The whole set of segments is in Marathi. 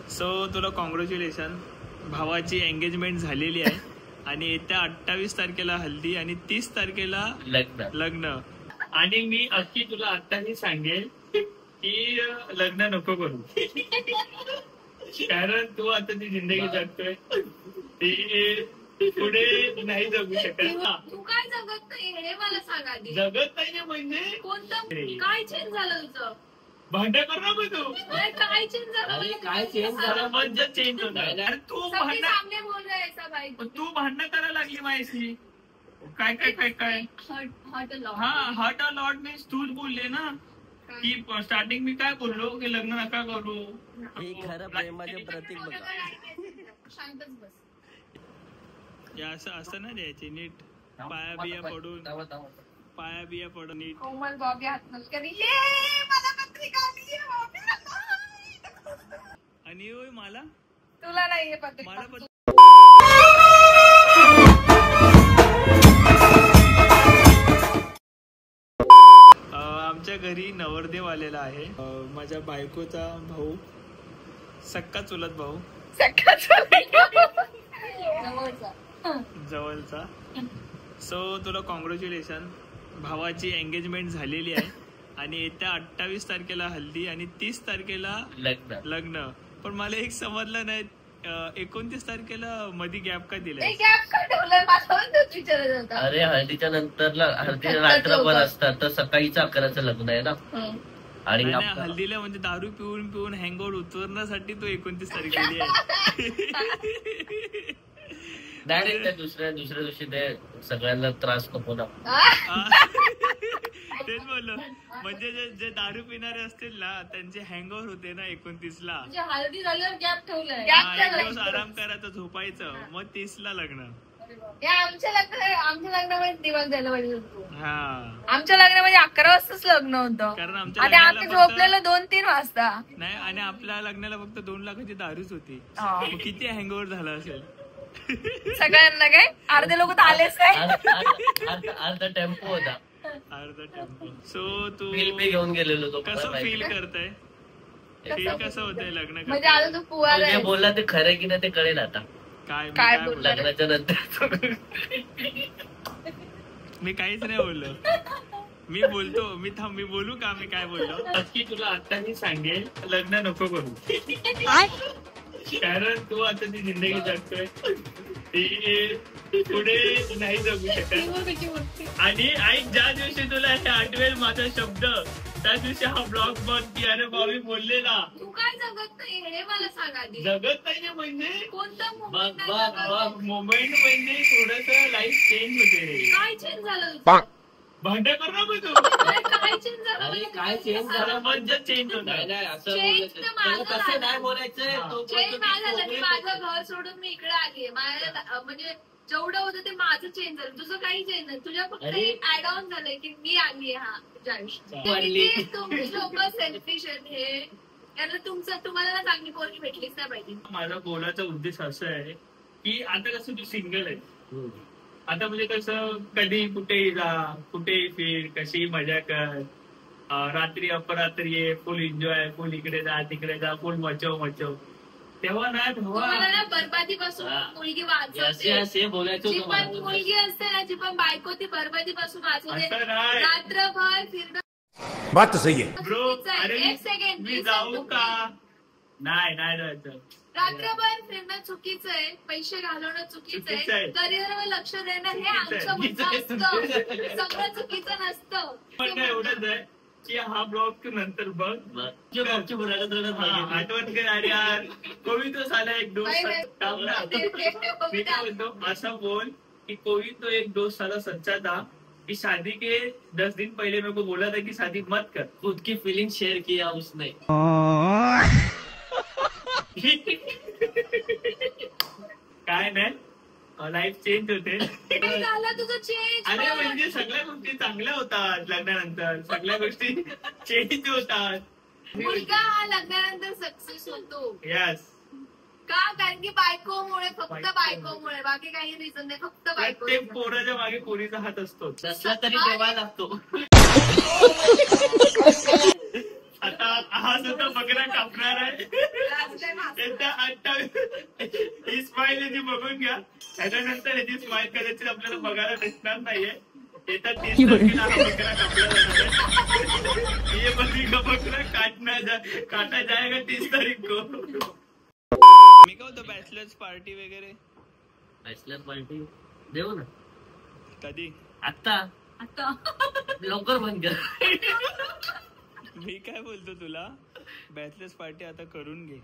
सो तुला कॉंग्रॅच्युलेशन, भावाची एंगेजमेंट झालेली आहे आणि येत्या 28 तारखेला हल्दी आणि 30 तारखेला लग्न. आणि मी अख्खी तुला आत्ताही सांगेल की लग्न नको करू, कारण तू आता ती जिंदगी जगतोय ती पुढे नाही जगू शकत. तू काय जगत नाही हे मला सांग आधी. जगत नाही म्हणजे कोणतं काय चेंज झालं तुझं? भांडण कर ना मग तू. काय चेंज झालं? काय चेंज झालं म्हणजे चेंज होणार. तू सामने बोल रहा है ऐसा भाई. तू भांडण करायला लागली माझ्याशी. काय काय काय काय हा हर्ट अ लॉट मीन्स तूच बोलले ना की स्टार्टिंग मी काय बोललो की लग्न नका करू. हे खरं प्रेमाचे प्रतीक बघा. शांतच बस. असं असं नाही द्यायचे नीट. पाया बिया पडून पाया बिया पडून नीट. कोमल बॉबी हात नल मला पत्रिका आली आणि होय मला तुला नाहीये पत्रिका. मला आमच्या घरी नवरदेव आलेला आहे. माझ्या बायकोचा भाऊ, सक्का चुलत भाऊ, जवळचा. सो तुला कॉंग्रॅच्युलेशन, भावाची एंगेजमेंट झालेली आहे आणि येत्या 28 तारखेला हल्दी आणि 30 तारखेला लग्न. पण मला एक समजलं नाही, 29 तारखेला मध्ये गॅप का दिलाय? अरे हळदीच्या नंतर हळदीच्या रात्रभर असतात तर सकाळीच 11चं लग्न आहे ना. आणि हल्दीला म्हणजे दारू पिऊन पिऊन हँगआउट उतरण्यासाठी तो 29 तारीख दिली आहे. डायरेक्ट दुसऱ्या दिवशी ते सगळ्यांना त्रास नको ना. तेच बोललो, म्हणजे जे दारू पिणारे असतील ना त्यांचे हँगओव्हर होते ना 29ला. हळदी झाल्यावर गॅप ठेवलाय. एक दिवस आराम करायचं, झोपायचं, मग 30ला लग्न. आमच्या लग्नामध्ये दिवस झालं पाहिजे. हा आमच्या लग्नामध्ये 11 वाजताच लग्न होतं, कारण आम्ही झोपलेलो 2-3 वाजता. नाही, आणि आपल्या लग्नाला फक्त 2 लाखाची दारूच होती. किती हँगओव्हर झाला असेल सगळ्यांना. काय अर्धे लोक तर आलेच काय. अर्धा टेम्पो होता. सो तू घेऊन गेलेलो तो. कसं फील करताय? फील कसं होतंय लग्न? म्हणजे आता तू पुवाला बोलला ते खरं की नाही ते कळेल आता. काय लग्नाच्या नंतर मी काहीच नाही बोललो. मी बोलू का? मी काय बोललो की तुला आत्ताही सांगेल लग्न नको करू, कारण तू आता ती जिंदगी जगतोय ती पुढे नाही जगू शकत. आणि ऐक, ज्या दिवशी तुला हे आठवेल माझा शब्द त्या दिवशी हा ब्लॉग बघ की अरे भावी बोललेला. तू काय जगत नाही हे मला सांग आधी. जगत नाही म्हणजे कोणतं मोमेंट म्हणजे थोडस लाईफ चेंज होते. काय चेंज झालं? भांडण कर ना मग तू. काय चेंज झालं? काय चेंज झालं म्हणजे चेंज होणार. कसं नाही बोलायचंय. चेंज काय झालं की माझं घर सोडून मी इकडे आलीये. माझ्या म्हणजे जेवढं होतं ते माझं चेंज झालं, तुझं काही चेंज नाही. तुझ्या फक्त ऍड ऑन झालंय की मी आलीये हा तुझ्या आयुष्यात. तुम्ही लोक सेल्फिश आहेत. हे याला तुम्हाला ना चांगली पोरगी भेटलीच नाही पाहिजे. माझा बोलायचा उद्देश असं आहे की आता कसं तू सिंगल आहे, आता म्हणजे कसं कधी कुठेही जा, कुठेही फिर, कशी मजा कर, रात्री अपरात्री ये, फुल एन्जॉय, फुल इकडे जा तिकडे जा, फुल मचव. तेव्हा ना बरबादीपासून मुलगी वाचवते. बोलायचं. जी पण मुलगी असते ना, जी पण बायको, ती बरबादीपासून वाचवते. रात्रभर फिरणं. बात तो सही है ब्रो. एक सेकंड, मी जाऊ का? नाही जायचं. रात्रभर फिरणं चुकीचं आहे, पैसे घालवणं चुकीचं आहे, करिअरवर लक्ष देणं हे आमचं म्हणणं असतं. सगळं चुकीचं नसतं. पण एवढंच आहे की हा ब्लॉग नंतर बघ, आठवण कर. अरे यार कोई तो साला एक दोस्त मी काय बोलतो, असं बोल कि कोई तो एक दोस्त साला सच्चा था कि शादी के 10 दिन पहले मेरे को बोला था कि शादी मत कर. खुद की फीलिंग शेअर किया उसने. काय नाही, लाईफ चेंज होते. तुझं चेंज. अरे म्हणजे सगळ्या गोष्टी चांगल्या होतात लग्नानंतर, सगळ्या गोष्टी चेंज होतात. मुलगा हा लग्नानंतर सक्सेस होतो. यस. का? कारण की बायकोमुळे, फक्त बायकोमुळे, बाकी काही रिझन नाही, फक्त बायको. प्रत्येक पोराच्या मागे पोरीचा हात असतो. तसला तरी ठेवायला लागतो. आता हा सुद्धा बकरा कापणार आहे. ही स्माईल याची बघून घ्या. त्याच्यानंतर याची स्माईल कदाचित आपल्याला बघायला भेटणार नाहीये. येत्या 30 तारखेला हा बकरा कापला जाणार आहे. ये बकरा काटा जाएगा 30 तारीख को. मी काय होतो बॅचलर्स पार्टी वगैरे. बॅचलर पार्टी देऊ ना. कधी? आता लवकर बंद कर. मी काय बोलतो तुला, बॅचलर्स पार्टी आता करून घे.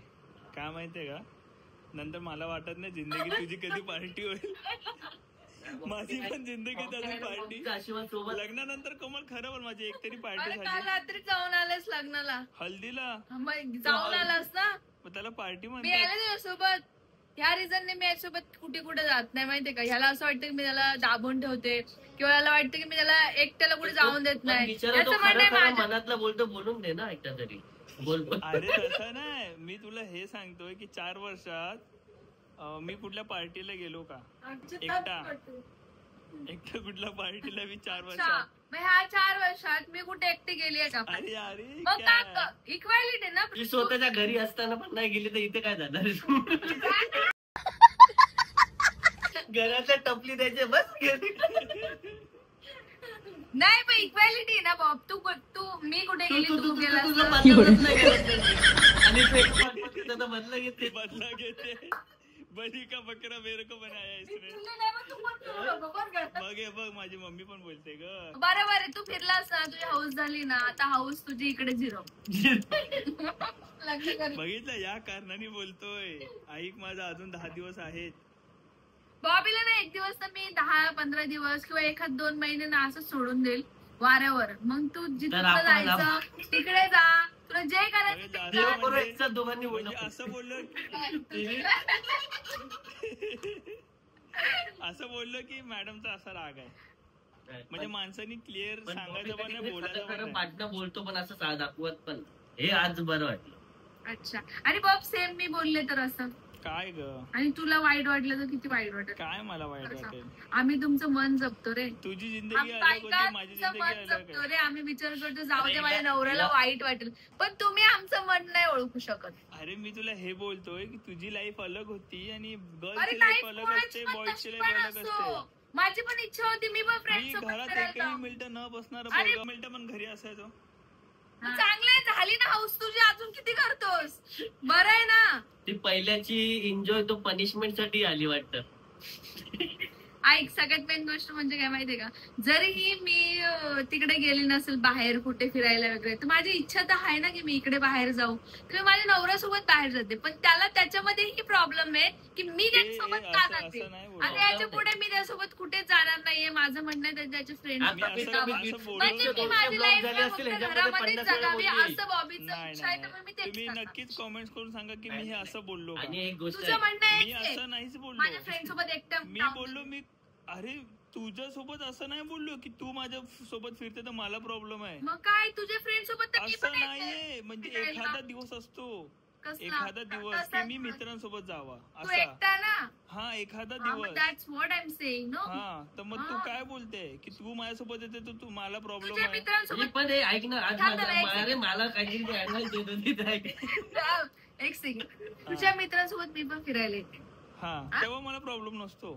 काय माहितीये का, नंतर मला वाटत नाही जिंदगी तुझी कधी पार्टी होईल. माझी पण जिंदगीत अजून पार्टी लग्नानंतर. कोमल खरं पण माझी एक तरी पार्टी झाली. रात्री जाऊन आलेस लग्नाला, हल्दीला जाऊन आलास ना. मग त्याला पार्टी मी आले तुझ्यासोबत. ह्या रिझनने मी याच्यासोबत कुठे जात नाही माहितीये का. ह्याला असं वाटतं की मी त्याला दाबून ठेवते, किंवा याला वाटतं की मी त्याला एकट्याला कुठे जाऊन देत नाही. मनातलं बोलतो बोलून दे ना एकटा तरी. बोल. अरे तसं नाही, मी तुला हे सांगतोय की 4 वर्षात मी कुठल्या पार्टीला गेलो का एकटा कुठल्या पार्टीला मी 4 वर्षात. ह्या 4 वर्षात मी कुठे एकटी गेलीये का? अरे अरे मग का इक्वॅलिटी ना. स्वतःच्या घरी असताना पण नाही गेली तर इथे काय जाणार. घराच्या टपली द्यायचे बस. नाही पण इक्वॅलिटी ना बाब. तू मी कुठे गेली तू गेला. बदला घेते. बनी का बकरा मेरे को बनाया इसने. बघ माझी मम्मी पण बोलते ग. बरोबर तू फिरलास ना, तुझी हाऊस झाली ना. आता हाऊस तुझी इकडे 0. बघितलं, या कारणाने बोलतोय. ऐक माझा अजून 10 दिवस आहेत. बॉबीला ना 1 दिवस तर मी 10-15 दिवस किंवा 1-2 महिने ना असं सोडून देईल वाऱ्यावर. मग तू जिथे जायचं तिकडे जा. तुला जे करायचं दोघांनी असं बोललो की मॅडमचा असा राग आहे. म्हणजे माणसानी क्लिअर सांगायचं पण नाही, बोलायचं पाठनं बोलतो पण असं दाखवत पण. हे आज बरं वाटलं. अच्छा. आणि बॉब सेम मी बोलले तर असं काय ग. आणि तुला वाईट वाटलं तर किती वाईट वाटेल. काय मला वाईट वाटेल. आम्ही तुमचं मन जपतो रे. तुझी जिंदगी अलग होती, माझी जिंदगी अलग जपतो रे. आम्ही विचार करतो जाऊ दे माझ्या नवऱ्याला वाईट वाटेल, पण तुम्ही आमचं मन नाही ओळखू शकत. अरे मी तुला हे बोलतोय की तुझी लाईफ अलग होती आणि गर्लची लाईफ अलग असते, बॉयची लाईफ अलग असते. माझी पण इच्छा होती मी पण फ्रेंड सोबत घरात एकही मिनिटं न बसणार, 1 मिनिटं पण घरी असायचो. चांगलं झाली ना हाऊस तुझी. अजून किती करतोस. बरं आहे ना. ती पहिल्याची एन्जॉय तो पनिशमेंट साठी आली वाटतं. ऐक, सगळ्यात मेन गोष्ट म्हणजे काय माहितीये का, जरीही मी तिकडे गेली नसेल बाहेर कुठे फिरायला वगैरे, तर माझी इच्छा तर आहे ना की मी इकडे बाहेर जाऊ, तर मी माझ्या नवऱ्यासोबत बाहेर जाते. पण त्याला त्याच्यामध्येही प्रॉब्लेम आहे की मी त्याच्यासोबत का जाते. आणि याच्या पुढे मी त्याच्यासोबत कुठेच जाणार नाहीये. माझं म्हणणं आहे त्याच्या फ्रेंड म्हणजे मी माझी लाईफ घरामध्येच जगावी असं बॉबीचं इच्छा आहे. तर मग मी तुम्ही नक्कीच कॉमेंट्स करून सांगा की मी हे असं बोललो. तुझं म्हणणं मी असं नाहीच बोललो. माझ्या फ्रेंड सोबत एकटं मी बोललो मी. अरे तुझ्या सोबत असं नाही बोललो की तू माझ्या सोबत फिरते तर मला प्रॉब्लेम आहे. मग काय तुझ्या फ्रेंड सोबत असं नाहीये. म्हणजे एखादा दिवस असतो, एखादा दिवस की मी मित्रांसोबत जावा असा. हा एखादा दिवस. That's what I am saying. No. हा तर मग तू काय बोलते की तू माझ्यासोबत येते तर तू मला प्रॉब्लेम आहे. पण ऐक ना, आज मला काहीतरी ऍडवाइस देतो. एक सेकंड. तुझ्या मित्रांसोबत मी पण फिरायला येते. हा तेव्हा मला प्रॉब्लेम नसतो.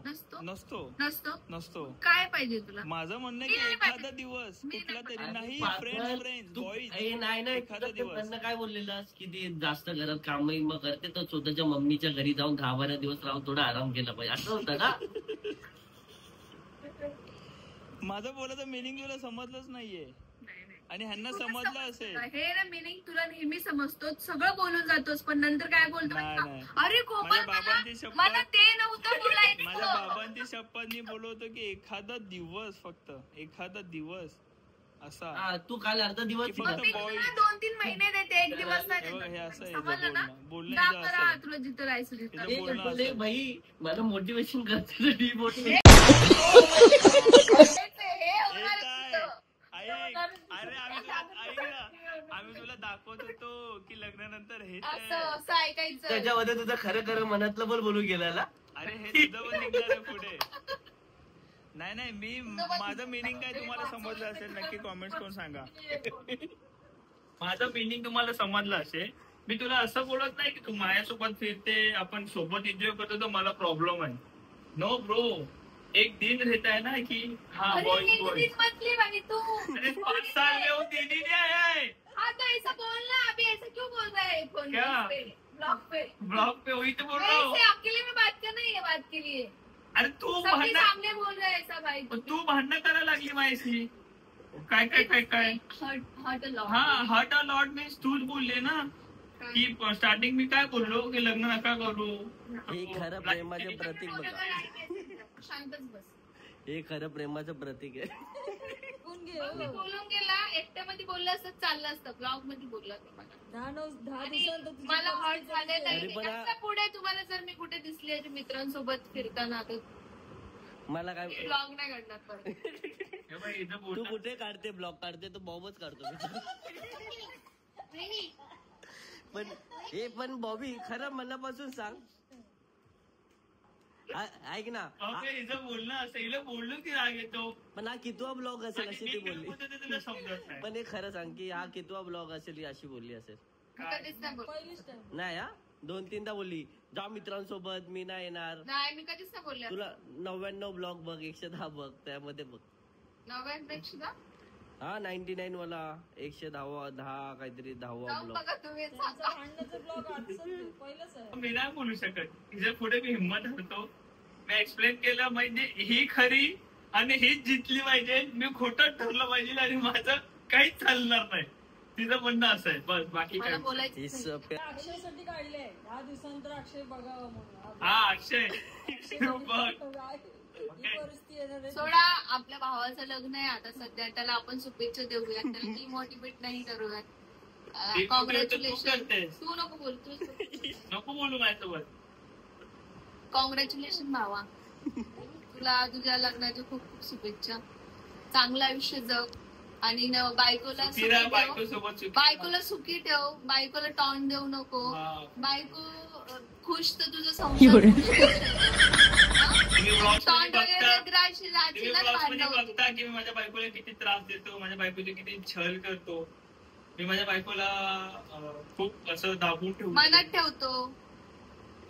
काय पाहिजे तुला. माझं म्हणणं की एखादा दिवस कुठला तरी नाही फ्रेंड्स बॉईज नाही एखादा दिवस. काय बोललेलं की ते जास्त घरात कामही मग करते तर स्वतःच्या मम्मीच्या घरी जाऊन 10-12 दिवस राहून थोडा आराम केला पाहिजे असं होतं ना. माझं बोलायचं मिनिंग तुला समजलंच नाहीये आणि ह्यांना समजलं असेल. हे ना मिनिंग तुला नेहमी समजतो, सगळं बोलून जातोस, पण नंतर काय बोलतो. अरे कोमल मला ते नव्हतं बोलायचं. माझ्या बाबांची शपथ मी बोलवतो की एखादा दिवस, फक्त एखादा दिवस असा. तू काल अर्धा दिवस फक्त 2-3 महिने देते, 1 दिवस नाही. बोलणं तुला जिथं राहायचं भाई मला मोटिवेशन करते. अरे आम्ही तुला दाखवत होतो की लग्नानंतर हे असं ऐकायचं. त्याच्यामध्ये तुझं खरं मनातलं पण बोलू गेला. अरे हे तुझं पण निघणार आहे पुढे. नाही मी माझं मिनिंग काय तुम्हाला समजलं असेल नक्की कॉमेंट्स करून सांगा. माझं मिनिंग तुम्हाला समजलं असेल मी तुला असं बोलत नाही की तू माझ्यासोबत फिरते आपण सोबत एन्जॉय करतो तर मला प्रॉब्लेम आहे. नो ब्रो, एक दिन रहता है ना कि हाँ अरे बॉयज एक बॉयज. दिन मतलब भाई तू अरे 5 साल में वो दिन ही नहीं आया है. हाँ तो ऐसा बोलना, अभी ऐसा क्यों बोल रहा है फोन क्या? पे ब्लॉग पे? ब्लॉग पे वही तो बोल रहा हूँ. ऐसे अकेले में बात करना है ये बात के लिए, अरे तू सबके भांडण सामने बोल रहा है ऐसा भाई. तू भांडणं करायला लागली माझ्याशी. काय काय काय काय हर्ट अ लॉट. हा हर्ट अ लॉट मीन्स तूच बोलले ना की स्टार्टिंग मी काय बोललो की लग्न नका करू. हे खरं प्रेमाचं प्रतीक बघा. शांतच बस. हे खरं प्रेमाचं प्रतीक आहे. मी बोलून गेला, एकट्यामध्ये बोललं असतं चाललं असतं, ब्लॉग मध्ये बोलला तो मला. 10 दिवसांत मला हर्ट झालेलं तरी पण आहे. पुढे तुम्हाला जर मी कुठे दिसली आहे मित्रांसोबत फिरताना तर मला काय ब्लॉग नाही करणार परत. हे बाई, इथं तू बोलणं- कुठे काढते ब्लॉग काढते तो बॉबच काढतो. पण हे पण बॉबी खरं मनापासून सांग. ऐक ना, ओके, हिचं बोलणं असं हिला बोललो की राग येतो. पण हा कितवा ब्लॉग असेल अशी ती बोलली. तुला समजत नाही. पण हे खरं सांग की हा कितवा ब्लॉग असेल ही अशी बोलली असेल. मी कधीच नाही बोलले. पहिलीच टाइम. नाही हा 2-3दा बोलली जा मित्रांसोबत मी नाही येणार. नाही मी कधीच नाही बोलले. तुला 99 ब्लॉग बघ 110 बघ त्यामध्ये बघ. 90पेक्षा हा 99 वाला 110 काहीतरी 10वा जाऊन ब्लॉग. बघा तुम्ही. त्यांचं भांडणाचं ब्लॉग आजचं पहिलंच आहे. मी नाही बोलू शकत. हिच्या पुढे मी हिंमत हरतो. मी एक्सप्लेन केलं म्हणजे ही खरी आणि हीच जिंकली पाहिजे. मी खोटं ठरलं पाहिजे आणि माझं काहीच चालणार नाही. तिचं म्हणणं असं आहे बस, बाकी मला काय. बोलायचं It's नाही. a- अक्षयसाठी काढले 10 दिवसानंतर अक्षय बघावं म्हणून. हा अक्षय बघ. ही परिस्थिती येणार आहे. सोडा, आपल्या भावाचं लग्न आहे आता सध्या, त्याला आपण शुभेच्छा देऊया, त्याला डिमोटिवेट नाही करूयात. Demotivate congratulation. तू करतेस. तू नको बोल, तू नको बोलू माझ्यासोबत. कॉंग्रॅच्युलेशन भावा, तुला तुझ्या लग्नाच्या खूप खूप शुभेच्छा. चांगलं आयुष्य जग आणि बायकोला सुखी तिला ठेव. बायको सोबत बायकोला सुखी ठेव, बायकोला टॉन देऊ नको. हा. बायको खुश तर तुझं संसार खुश. तुम्ही vlogs टॉन मध्ये वगैरे बघता देत राहशील, तुम्ही राहशीलच vlogs भांडणं मध्ये होतील. बघता की मी माझ्या बायकोला किती त्रास देतो, माझ्या बायकोचे किती छल करतो. मी माझ्या बायकोला खूप असं दाबून ठेवतो. मनात ठेवतो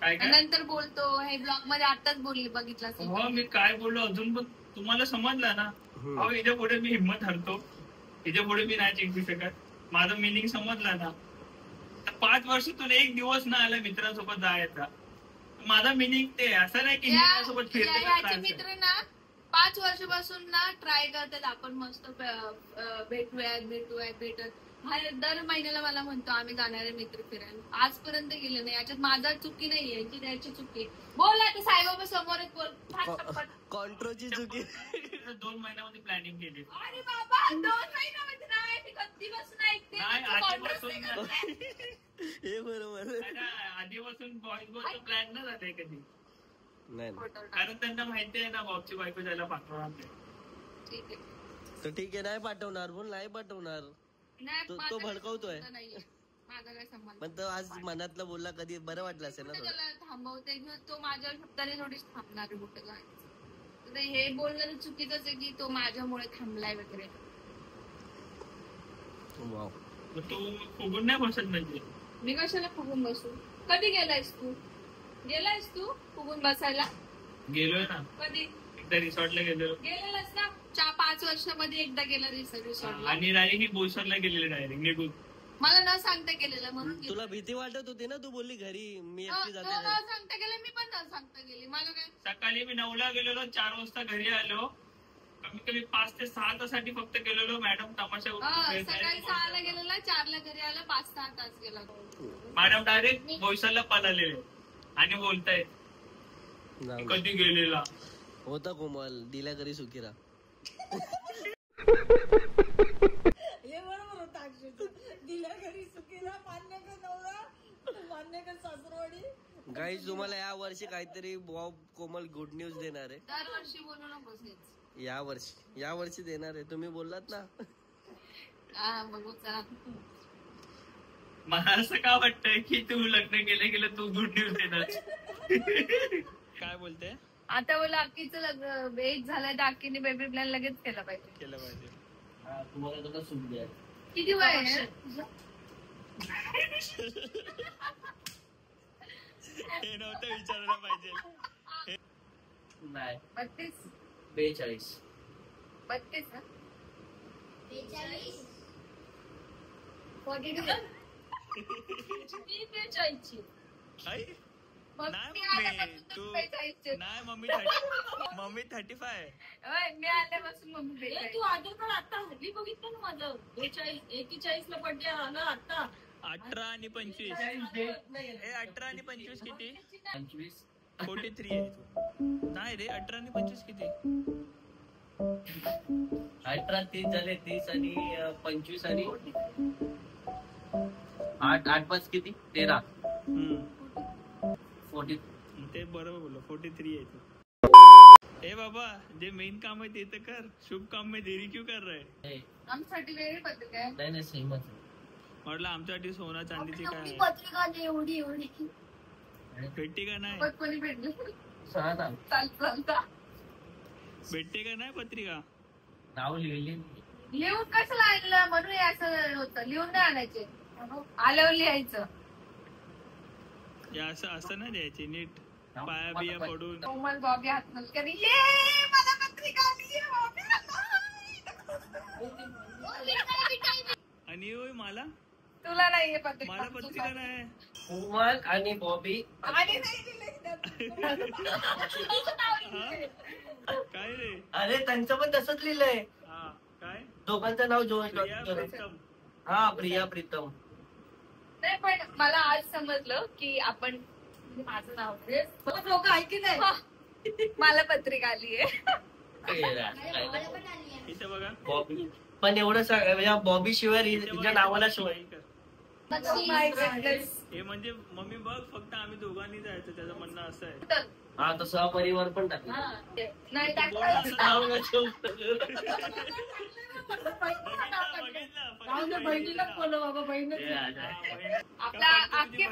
काय आणि काय नंतर बोलतो. हे ब्लॉग मध्ये आताच बोलली, बघितलं असेल. हो मी काय बोललो अजून पण तुम्हाला समजलं ना. अहो हिच्या पुढे मी हिंमत हरतो. हिच्या पुढे मी नाही जिंकू शकत. माझं मिनिंग समजलं ना. 5 वर्षातून एक दिवस ना आला मित्रांसोबत जायचा. माझा मिनिंग ते असं नाही की माझ्यासोबत याचे मित्र ना 5 वर्षापासून ना ट्राय करतात आपण मस्त भेटत. दर महिन्याला मला म्हणतो आम्ही जाणारे मित्र फिरायला. आजपर्यंत गेले नाही. याच्यात माझा चुकी नाहीये, याची त्याची चुकी. बोल आता साईबाबा समोरच बोल. फाट. कॉन्ट्रोची चुकी. 2 महिन्यामध्ये प्लॅनिंग केली. अरे बाबा 2 महिन्यामध्ये नाही, मी कधीपासून ऐकते. नाही, तू आधीपासून converse नाही करते. हे बरोबर आधीपासून बॉईज बॉयचा प्लॅन न जाते कधी. नाही नाही. कारण त्यांना माहिती आहे ना बॉबची बायको जायला पाठवणार नाही. ठीक आहे. तर ठीक आहे नाही पाठवणार बोल नाही पाठवणार. नाही, तो माझा भडकवतोय. संबंध नाहीये. माझा काय संबंध. पण तो आज मनातलं बोलला कधी बरं वाटलं असेल ना कुठे थोडं. त्याला थांबवते किंवा तो माझ्या शब्दाने थोडीच थांबणार आहे कुठे जायचं. तर हे बोलणं चुकीचंच आहे की तो माझ्यामुळे थांबलाय वगैरे. वाव. मग तू फुगून नाही बसत म्हणजे. मी कशाला फुगून बसू. कधी गेलायस तू फुगून बसायला. गेलोय ना कधी एकदा रिसॉर्टला गेलो. गेलेलास ना. 5 वर्षामध्ये एकदा गेला रिसॉर्टला. आणि डायरेक्ट ही बोईसरला गेलेले डायरेक्ट निघून. मला न सांगता गेलेलं म्हणून गेले. तुला भीती वाटत होती ना तू बोलली घरी मी तो एकटी न जाते. सांगता गेले, मी पण न सांगता गेले. मला काय. सकाळी मी 9ला गेलेलो, 4 वाजता घरी आलो. कमीत कमी 5 ते 6 तासाठी फक्त गेलेलो. मॅडम तमाशा सकाळी 6ला गेलेला, 4ला घरी आला, 5-6 तास गेला. मॅडम डायरेक्ट बोईसरला पळालेले आणि बोलतायत जाऊ दे. कधी गेलेला. होता कोमल दिल्या घरी सुखीरा. हे बरोबर होतं अक्षयचं. दिल्या घरी सुखीला मान्य कर नवरा, मान्य कर सासरवाडी. गाईज तुम्हाला या वर्षी काहीतरी बॉब कोमल गुड न्यूज देणार आहे. दरवर्षी बोलू नकोस हेच. या वर्षी देणार आहे. तुम्ही बोललात ना. बघू चला. मला असं का वाटतंय की तू लग्न गेलं तू गुड न्यूज देणार. काय बोलते. आता बोला अक्कीचं लग्न एज झालंय तर अक्कीने बेबी प्लॅन लगेच केला पाहिजे. केलं पाहिजे. तुम्हाला तुला सुख द्या. किती वय आहे? हे नव्हतं विचारायला पाहिजे. नाही 32 42. 32 ना? 42 मी 42 ची. आई? मग नाही मी मम्मी, आल्यापासून तू 42 ची. नाही मम्मी 35. होय, मी आल्यापासून मम्मी ए, 42. तू आधार कार्ड आता हल्ली बघितलं ना माझं 41 ला बर्थडे आला आता 18 आणि 25. 40 date. ए 18 आणि 25 किती? 25. 43 आहे तू. नाही रे 18 आणि 25 किती? 18 30 झाले 30 आणि 25 आणि 8 5 किती 13. हम्म. 40. ते बरोबर बोललो 43 आहे तू. ए बाबा जे मेन काम आहे ते तर कर. शुभ काम में देरी क्यों कर रहे? नाही आमच्यासाठी वेगळी पद्धत आहे. नाही सेमच आहे. म्हटलं आमच्यासाठी सोना चांदीची काय एवढी आहे? पत्रिका दे, एवढी भेटते का नाही? पण कोणी भेटलं सहा चालता भेटते का नाही पत्रिका? नाव लिहिली. लिहून कसं आणलं म्हणून हे असं होतं. लिहून नाही आणायचे, आल्यावर लिहायचं. हे असं असं ना द्यायची नीट पाया बिया पडून. कोमल बॉबी हात नसते कधी. ये मला पत्रिका आली आहे, बॉबी आणि होय मला तुला नाहीये पत्रिका. मला पत्रिका नाही. कोमल आणि बॉबी. आणि नाही दिलं. काय रे? अरे त्यांचं पण तसंच लिहिलंय. हा काय? दोघांचं नाव प्रिया प्रीतम. हा प्रिया प्रीतम. नाही पण मला आज समजलं की आपण माझं नाव लोक ऐकत आहे. मला पत्रिका आली आहे. इथे बघा. बॉबी पण एवढं सांग बॉबी शिवाय तिच्या नावाला शिवाय. हे म्हणजे मम्मी बघ फक्त आम्ही दोघांनी जायचं त्याचं म्हणणं असं आहे. हा तर सहपरिवार पण टाकला. नाही बहिणीलाच बोलव बाबा, बहिणीच आपला अख्खी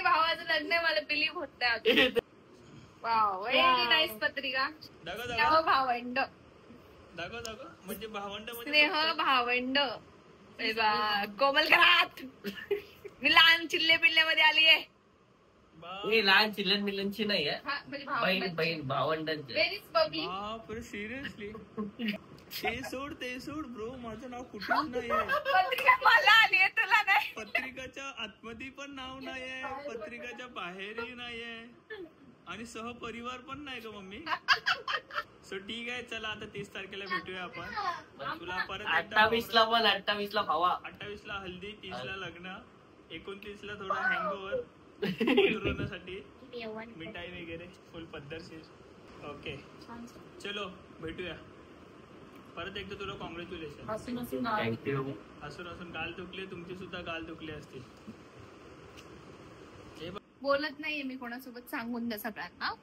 भावाचं लग्न आहे, मला बिलीव्ह होत नाही. वाव व्हेरी नाईस पत्रिका. दाखव स्नेह दाखव भावंड. दाखव दाखव म्हणजे भावंड स्नेह भावंड. ए बा, कोमल घरात. मी लहान चिल्ले पिल्ल्यामध्ये आली आहे. हे लहान चिल्लन मिलनची नाही आहे. म्हणजे बहीण बहीण भावंडांची. व्हेरी बबली. बापरे सिरियसली. ते सोड ब्रो माझं नाव कुठेच नाहीये. पत्रिका मला आली आहे, तुला नाही. पत्रिकाच्या आतमध्ये पण नाव नाहीये, पत्रिकाच्या बाहेरही नाहीये आणि सहपरिवार पण नाही ग मम्मी. सो ठीक आहे चला आता 30 तारखेला भेटूया आपण. तुला परत 28 ला पण 28 ला भावा. 28 ला हल्दी, 30 ला लग्न, 29 ला थोडा हँगओव्हर उतरवण्यासाठी मिठाई वगैरे फुल पद्धतशीर. ओके चलो भेटूया परत एकदा. तुला कॉंग्रॅच्युलेशन. थँक्यू. असून गाल दुखले, तुमची सुद्धा गाल दुखले असतील. बोलत नाहीये मी कोणासोबत, सांगून द्या सगळ्यांना.